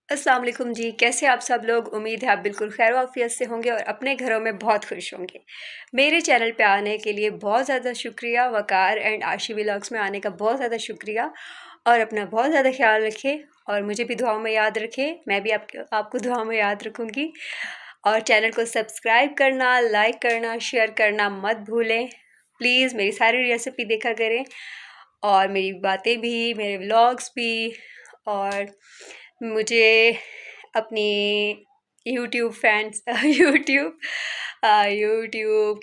अस्सलाम वालेकुम जी, कैसे आप सब लोग? उम्मीद है आप बिल्कुल खैर वाफियत से होंगे और अपने घरों में बहुत खुश होंगे। मेरे चैनल पे आने के लिए बहुत ज़्यादा शुक्रिया, वकार एंड आशी व्लॉग्स में आने का बहुत ज़्यादा शुक्रिया और अपना बहुत ज़्यादा ख्याल रखें और मुझे भी दुआओं में याद रखें। मैं भी आपको दुआओं में याद रखूँगी और चैनल को सब्सक्राइब करना, लाइक करना, शेयर करना मत भूलें। प्लीज़ मेरी सारी रेसिपी देखा करें और मेरी बातें भी, मेरे व्लॉग्स भी और मुझे अपनी यूट्यूब फैंस यूट्यूब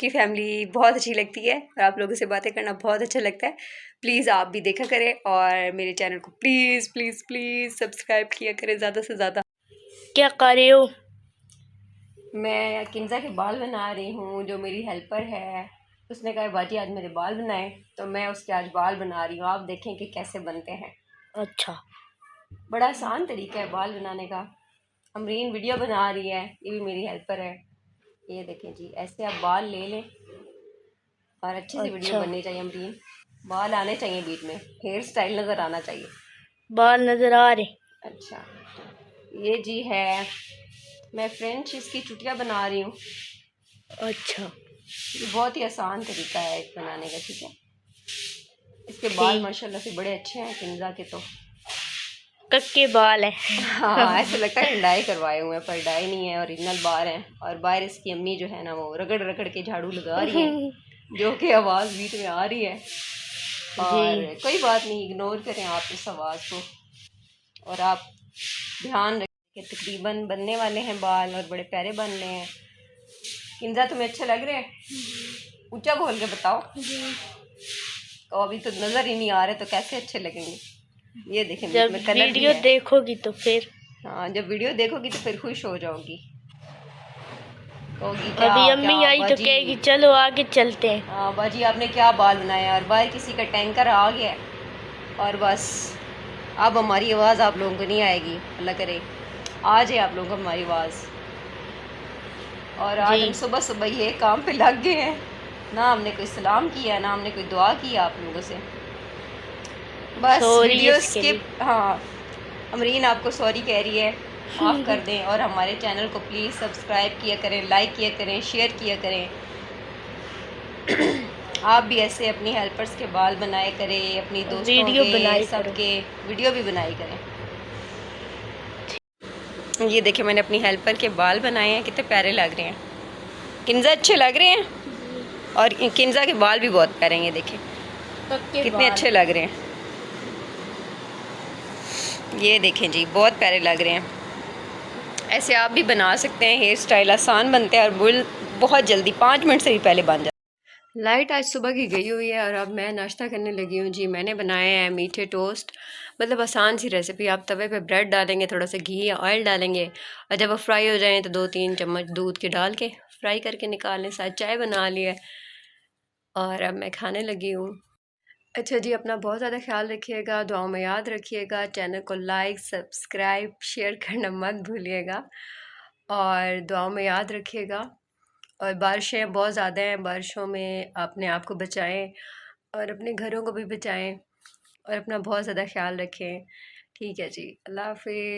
की फैमिली बहुत अच्छी लगती है और आप लोगों से बातें करना बहुत अच्छा लगता है। प्लीज़ आप भी देखा करें और मेरे चैनल को प्लीज़ प्लीज़ प्लीज़ सब्सक्राइब किया करें ज़्यादा से ज़्यादा। क्या कर रहे हो? मैं किंजा के बाल बना रही हूँ। जो मेरी हेल्पर है उसने कहा बाजी आज मेरे बाल बनाए, तो मैं उसके आज बाल बना रही हूँ। आप देखें कि कैसे बनते हैं। अच्छा। बड़ा आसान तरीका है बाल बनाने का। अमरीन वीडियो बना रही है, ये भी मेरी हेल्पर है। ये देखें जी, ऐसे आप बाल ले लें और अच्छी सी वीडियो अच्छा, बननी चाहिए। अमरीन, बाल आने चाहिए बीच में, हेयर स्टाइल नज़र आना चाहिए। बाल नजर आ रहे। अच्छा, ये जी है, मैं फ्रेंच इसकी चुटियाँ बना रही हूँ। अच्छा, ये बहुत ही आसान तरीका है एक बनाने का, ठीक है। इसके बाल ठीक। माशाल्लाह से बड़े अच्छे हैं किंजा के तो। कक्के बाल है। हाँ, ऐसे लगता है डाई करवाए हुए हैं, पर डाई नहीं है, ओरिजिनल बाल हैं। और बाहर इसकी अम्मी जो है ना, वो रगड़ रगड़ के झाड़ू लगा रही हैं, जो कि आवाज़ बीच में आ रही है। जी। और कोई बात नहीं, इग्नोर करें आप इस आवाज़ को। और आप ध्यान रखें, तकरीबन बनने वाले हैं बाल और बड़े प्यारे बन रहे हैं। किंजा तुम्हें अच्छे लग रहे हैं? ऊंचा बोल के बताओ। तो अभी तो नज़र ही नहीं आ रहे, तो कैसे अच्छे लगेंगे? ये देखें बीच जब में कलर भी वीडियो है। देखोगी तो फिर हाँ, जब वीडियो देखोगी तो फिर खुश हो जाओगी, कहोगी क्या अभी क्या अम्मी आई तो बाजी। कहेगी चलो आगे चलते हैं। हाँ बाजी, आपने क्या बाल बनाया। और बाहर किसी का टैंकर आ गया है और बस अब हमारी आवाज़ आप लोगों को नहीं आएगी। अल्लाह करे आ जाए आप लोगों को हमारी आवाज़। और आज हम जी। सुबह सुबह ये काम पे लग गए हैं, ना हमने कोई सलाम किया, ना हमने कोई दुआ की आप लोगों से। बस सॉरी वीडियो इसके लिए। स्किप। हाँ, अमरीन आपको सॉरी कह रही है, माफ़ कर दें। और हमारे चैनल को प्लीज़ सब्सक्राइब किया करें, लाइक किया करें, शेयर किया करें। आप भी ऐसे अपनी हेल्पर्स के बाल बनाए करें, अपनी दोस्तों वीडियो के, बनाई करो। सबके वीडियो भी बनाई करें। ये देखिए, मैंने अपनी हेल्पर के बाल बनाए हैं, कितने प्यारे लग रहे हैं। किंजा अच्छे लग रहे हैं और किंजा के बाल भी बहुत प्यारे हैं। ये देखें कक्के कितने बाल। अच्छे लग रहे हैं। ये देखें जी, बहुत प्यारे लग रहे हैं। ऐसे आप भी बना सकते हैं। हेयर स्टाइल आसान बनते हैं और बुल बहुत जल्दी 5 मिनट से भी पहले बन जाता है। लाइट आज सुबह की गई हुई है और अब मैं नाश्ता करने लगी हूँ जी। मैंने बनाए हैं मीठे टोस्ट, मतलब आसान सी रेसिपी। आप तवे पे ब्रेड डालेंगे, थोड़ा सा घी या ऑयल डालेंगे और जब वो फ्राई हो जाएँ तो 2-3 चम्मच दूध के डाल के फ्राई करके निकाल लें। साथ चाय बना ली है और अब मैं खाने लगी हूँ। अच्छा जी, अपना बहुत ज़्यादा ख्याल रखिएगा, दुआओं में याद रखिएगा। चैनल को लाइक, सब्सक्राइब, शेयर करना मत भूलिएगा और दुआओं में याद रखिएगा। और बारिशें बहुत ज़्यादा हैं, बारिशों में अपने आप को बचाएं और अपने घरों को भी बचाएं और अपना बहुत ज़्यादा ख्याल रखें। ठीक है जी, अल्लाह हाफ़िज़।